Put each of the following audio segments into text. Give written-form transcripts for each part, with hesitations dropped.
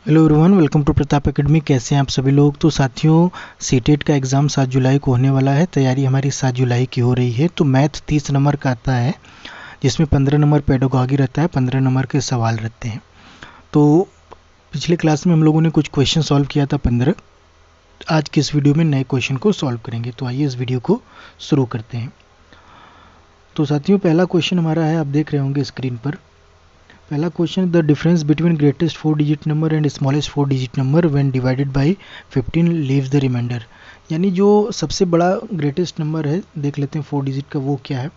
Hello everyone, welcome to Pratap academy. कैसे हैं आप सभी लोग। तो साथियों, सीटेट का एग्ज़ाम 7 जुलाई को होने वाला है। तैयारी हमारी 7 जुलाई की हो रही है। तो मैथ 30 नंबर का आता है, जिसमें 15 नंबर पेडागॉजी रहता है, 15 नंबर के सवाल रहते हैं। तो पिछले क्लास में हम लोगों ने कुछ क्वेश्चन सॉल्व किया था 15। आज के इस वीडियो में नए क्वेश्चन को सॉल्व करेंगे। तो आइए इस वीडियो को शुरू करते हैं। तो साथियों, पहला क्वेश्चन हमारा है, आप देख रहे होंगे स्क्रीन पर। पहला question, the difference between greatest 4 digit number and smallest 4 digit number when divided by 15 leaves the remainder. यानी जो सबसे बड़ा ग्रेटेस्ट नंबर है, देख लेते हैं 4 डिजिट का, वो क्या है।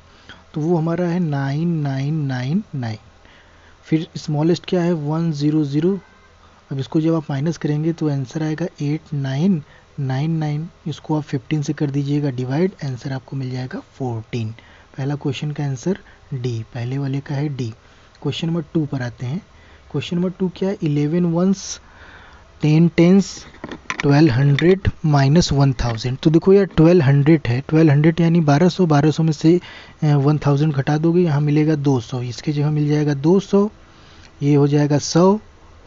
तो वो हमारा है 9999। फिर स्मॉलेस्ट क्या है 100। अब इसको जब आप माइनस करेंगे तो आंसर आएगा 8999। इसको आप 15 से कर दीजिएगा डिवाइड, आंसर आपको मिल जाएगा 14। पहला क्वेश्चन का आंसर डी, पहले वाले का है डी। क्वेश्चन नंबर 2 पर आते हैं। क्वेश्चन नंबर 2 क्या है, 11 वंस 10 टेंस 1200 माइनस 1000। तो देखो यार 1200 है, 1200 यानी 1200, 1200 में से 1000 घटा दोगे, यहाँ मिलेगा 200। इसके जगह मिल जाएगा 200, ये हो जाएगा 100,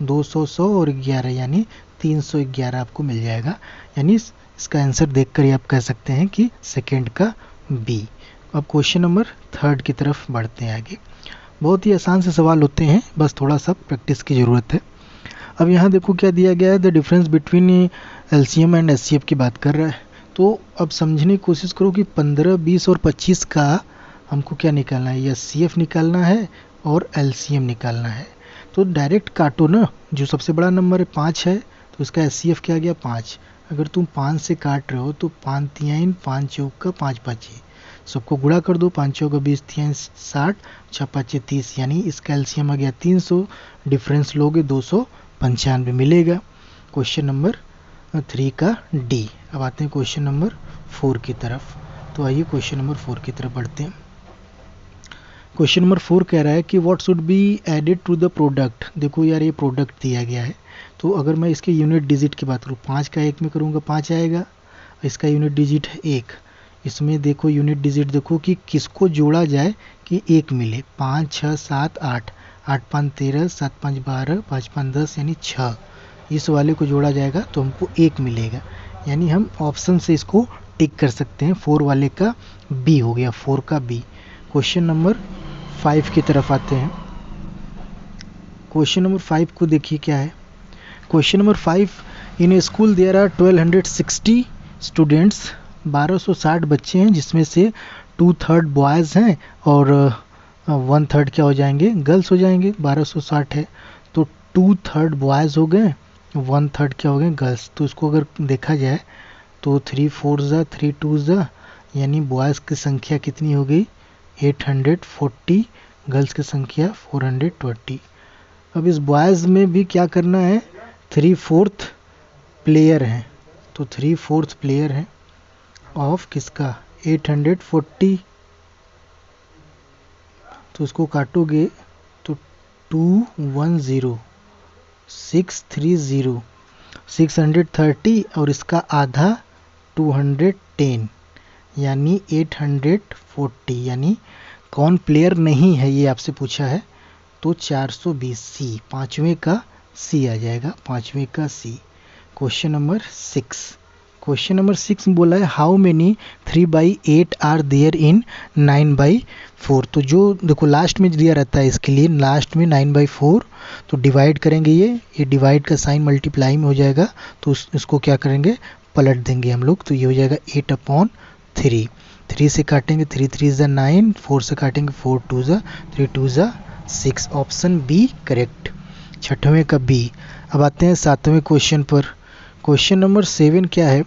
200 100 और 11 यानी 311 आपको मिल जाएगा। यानी इसका आंसर देखकर ही आप कह सकते हैं कि सेकेंड का बी। अब क्वेश्चन नंबर 3 की तरफ बढ़ते हैं आगे। बहुत ही आसान से सवाल होते हैं, बस थोड़ा सा प्रैक्टिस की ज़रूरत है। अब यहाँ देखो क्या दिया गया है, the difference between LCM and HCF की बात कर रहा है। तो अब समझने की कोशिश करो कि 15, 20 और 25 का हमको क्या निकालना है, एचसीएफ निकालना है और एलसीएम निकालना है। तो डायरेक्ट काटो ना, जो सबसे बड़ा नंबर है 5 है, तो इसका एचसीएफ क्या गया 5। अगर तुम 5 से काट रहे हो तो 5 3 5 चौक का 5 5, सबको गुणा कर दो, 5 चौका 20, 3 60, 6 5 30, यानी इसका एलसीएम आ गया 300। डिफरेंस लोगे 295 मिलेगा। क्वेश्चन नंबर 3 का डी। अब आते हैं क्वेश्चन नंबर 4 की तरफ। तो आइए क्वेश्चन नंबर 4 की तरफ बढ़ते हैं। क्वेश्चन नंबर 4 कह रहा है कि what should be added to the product. देखो यार, ये प्रोडक्ट दिया गया है, तो अगर मैं इसके यूनिट डिजिट की बात करूँ, 5 का 1 में करूँगा 5 आएगा, इसका यूनिट डिजिट है 1। इसमें देखो यूनिट डिजिट देखो कि किसको जोड़ा जाए कि 1 मिले। 5 6 7 8, 8 5 13, 7 5 12, 5 5 10 यानी 6। इस वाले को जोड़ा जाएगा तो हमको 1 मिलेगा, यानी हम ऑप्शन से इसको टिक कर सकते हैं। 4 वाले का बी हो गया, 4 का बी। क्वेश्चन नंबर 5 की तरफ आते हैं। क्वेश्चन नंबर 5 को देखिए क्या है। Question number 5, in a school there are 1260 students. 1260 बच्चे हैं, जिसमें से 2/3 बॉयज़ हैं और 1/3 क्या हो जाएंगे, गर्ल्स हो जाएंगे। 1260 है तो 2/3 बॉयज़ हो गए, 1/3 क्या हो गए, गर्ल्स। तो इसको अगर देखा जाए तो 3 4 ज़ा 3 2 ज़ा, यानी बॉयज़ की संख्या कितनी हो गई 840, गर्ल्स की संख्या 420। अब इस बॉयज़ में भी क्या करना है, 3/4 प्लेयर हैं, तो 3/4 प्लेयर हैं ऑफ किसका 840। तो इसको काटोगे तो 210, 630, 630 और इसका आधा 210, यानी 840। यानी कौन प्लेयर नहीं है ये आपसे पूछा है, तो 420 सी, पाँचवें का सी आ जाएगा, पाँचवें का C. Question number 6। Question number 6 में बोला है how many 3/8 are there in 9/4। तो जो देखो लास्ट में दिया रहता है, इसके लिए लास्ट में 9/4, तो डिवाइड करेंगे, ये डिवाइड का साइन मल्टीप्लाई में हो जाएगा, तो इसको क्या करेंगे, पलट देंगे हम लोग। तो ये हो जाएगा 8/3। 3 से काटेंगे 3 3 ज़ा 9, 4 से काटेंगे 4 2 ज़ा 3 2 ज़ा 6। ऑप्शन बी करेक्ट, छठवें का बी। अब आते हैं 7वें क्वेश्चन पर। क्वेश्चन नंबर 7 क्या है,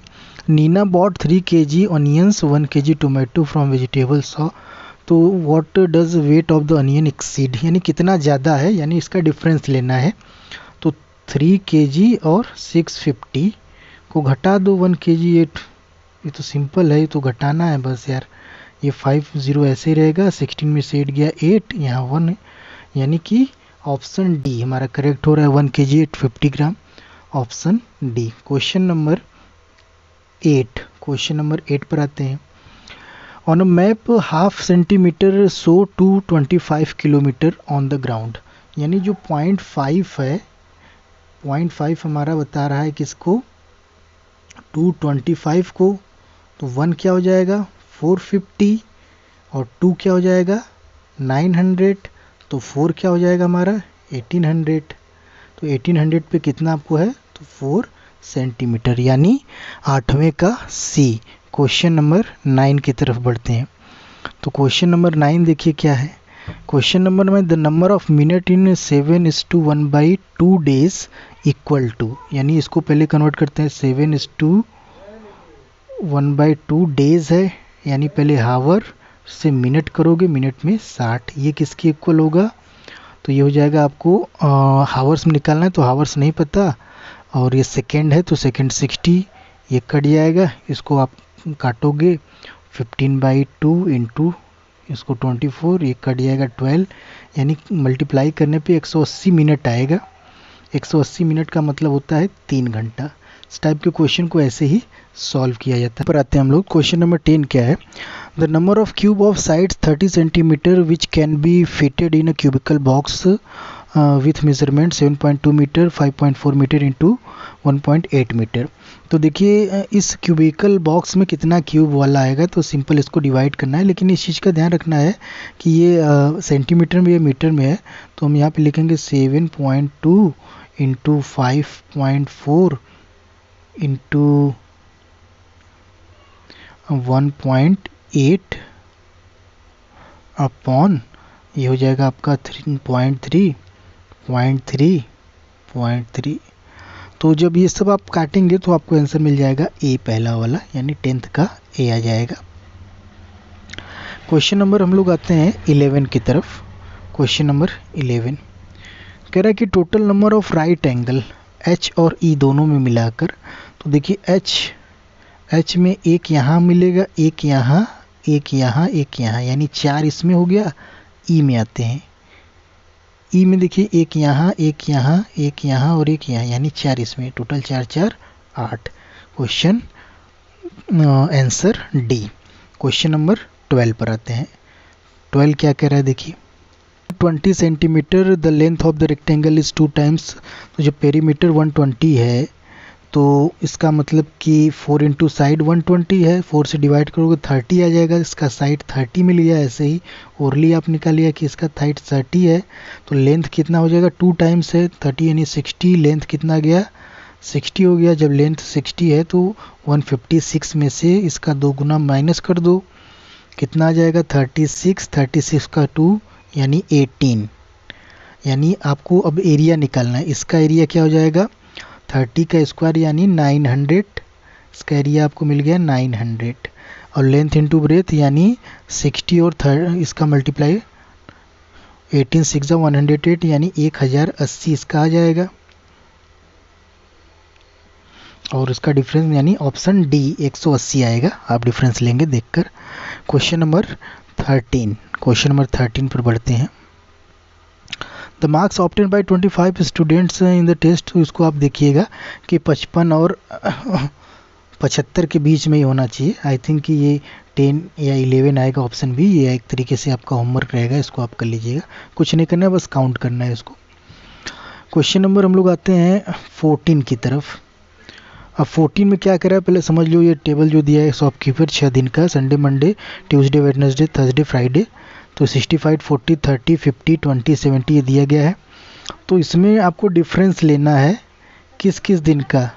Neena bought 3 kg onions 1 kg tomato from vegetable shop. तो what does weight of the onion exceed, यानी कितना ज़्यादा है, यानी इसका डिफरेंस लेना है। तो 3 kg और 650 को घटा दो 1 kg 8, ये तो सिंपल है, ये तो घटाना है बस यार। ये 50 ऐसे ही रहेगा, 16 में से 8 गया 8, यहाँ 1 है, यानी कि ऑप्शन डी हमारा करेक्ट हो रहा है, 1 kg 850 gram, option D. Question number 8। Question number 8 पर आते हैं। On a map half centimetre so to 25 kilometre on the ground. यानी जो 0.5 है, 0.5 हमारा बता रहा है किसको, 225 को, तो 1 क्या हो जाएगा 450 और 2 क्या हो जाएगा 900, तो 4 क्या हो जाएगा हमारा 1800। तो 1800 पे कितना आपको है, तो 4 सेंटीमीटर, यानी 8वें का सी। क्वेश्चन नंबर 9 की तरफ बढ़ते हैं। तो क्वेश्चन नंबर 9 देखिए क्या है। क्वेश्चन नंबर में the number of minute in 7:1/2 days equal to, यानी इसको पहले कन्वर्ट करते हैं, 7:1/2 डेज है, यानी पहले हावर से मिनट करोगे, मिनट में 60, ये किसके इक्वल होगा, तो ये हो जाएगा आपको हावर्स में निकालना है तो हावर्स नहीं पता, और ये सेकेंड है तो सेकेंड 60, ये कट जाएगा, इसको आप काटोगे 15/2 इंटू इसको 24, ये कट जाएगा 12, यानी मल्टीप्लाई करने पे 180 मिनट आएगा। 180 मिनट का मतलब होता है 3 घंटा। इस टाइप के क्वेश्चन को ऐसे ही सॉल्व किया जाता है। पर आते हैं हम लोग, क्वेश्चन नंबर 10 क्या है, the number of cube of sides 30 centimetre which can be fitted in a cubical box with measurement 7.2 metre 5.4 metre into 1.8 metre. तो देखिए इस क्यूबिकल बॉक्स में कितना क्यूब वाला आएगा, तो सिंपल इसको डिवाइड करना है, लेकिन इस चीज़ का ध्यान रखना है कि ये सेंटीमीटर में, ये मीटर में है, तो हम यहाँ पे लिखेंगे 7.2 इंटू 5.4 इंटू 1.8 अपॉन, ये हो जाएगा आपका 3.3. तो जब ये सब आप काटेंगे तो आपको आंसर मिल जाएगा ए, पहला वाला, यानी 10th का ए आ जाएगा। क्वेश्चन नंबर हम लोग आते हैं 11 की तरफ। क्वेश्चन नंबर 11 कह रहा है कि total number of right angle H और ई दोनों में मिलाकर, तो देखिए एच में एक यहाँ मिलेगा, एक यहाँ, एक यहाँ, एक यहाँ, यानी 4 इसमें हो गया। ई में आते हैं, ई में देखिए एक यहाँ, एक यहाँ, एक यहाँ और एक यहाँ, यानी 4 इसमें, total 4 4 8। Question answer D. Question number 12 पर आते हैं। 12 क्या कह रहा है देखिए, 20 centimetre the length of the rectangle is 2 times, तो जो पेरीमीटर 120 है, तो इसका मतलब कि 4 इंटू साइड 120 है, 4 से डिवाइड करोगे 30 आ जाएगा, इसका साइड 30 मिल गया। ऐसे ही ओरली आप निकाल लिया कि इसका साइड 30 है, तो लेंथ कितना हो जाएगा 2 टाइम्स है 30 यानी 60, लेंथ कितना गया 60 हो गया। जब लेंथ 60 है तो 156 में से इसका 2 गुना माइनस कर दो, कितना आ जाएगा 36, 36 का 2 यानी 18, यानी आपको अब एरिया निकालना है। इसका एरिया क्या हो जाएगा 30 का स्क्वायर यानी 900, इसका एरिया आपको मिल गया 900, और लेंथ इंटू ब्रेथ यानी 60 और इसका मल्टीप्लाई 18 6 108 यानी 1080 इसका आ जाएगा, और इसका डिफरेंस यानी ऑप्शन डी 180 आएगा। आप डिफरेंस लेंगे देखकर। क्वेश्चन नंबर 13, क्वेश्चन नंबर 13 पर बढ़ते हैं। The marks obtain by 25 students in the test, तो इसको आप देखिएगा कि 55 और 75 के बीच में ही होना चाहिए। आई थिंक कि ये 10 या 11 आएगा ऑप्शन बी। ये एक तरीके से आपका होमवर्क रहेगा, इसको आप कर लीजिएगा, कुछ नहीं करना है, बस काउंट करना है इसको। क्वेश्चन नंबर हम लोग आते हैं 14 की तरफ। अब 14 में क्या करा है पहले समझ लो। ये टेबल जो दिया है शॉपकीपर 6 दिन का, Sunday Monday Tuesday Wednesday Thursday Friday, तो 65 40 30 50 20 70 ये दिया गया है। तो इसमें आपको डिफरेंस लेना है किस किस दिन का,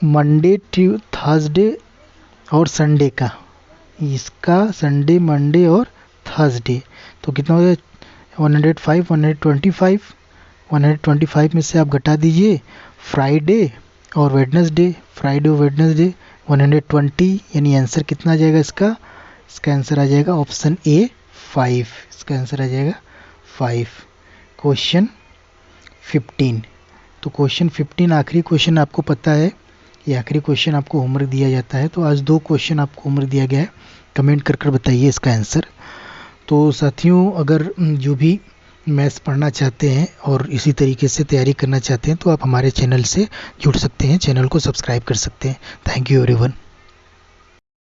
मंडे थर्सडे और संडे का, इसका संडे मंडे और थर्सडे। तो कितना हो जाए 105 125, 125 में से आप घटा दीजिए फ्राइडे और वेडनेसडे, फ्राइडे और वेडनेसडे 120, यानी आंसर कितना आ जाएगा इसका आंसर आ जाएगा ऑप्शन ए 5, इसका आंसर आ जाएगा 5। क्वेश्चन 15, तो क्वेश्चन 15 आखिरी क्वेश्चन आपको पता है, ये आखिरी क्वेश्चन आपको होमवर्क दिया जाता है। तो आज 2 क्वेश्चन आपको होमवर्क दिया गया है, कमेंट कर बताइए इसका आंसर। तो साथियों अगर जो भी मैथ्स पढ़ना चाहते हैं और इसी तरीके से तैयारी करना चाहते हैं तो आप हमारे चैनल से जुड़ सकते हैं, चैनल को सब्सक्राइब कर सकते हैं। Thank you everyone.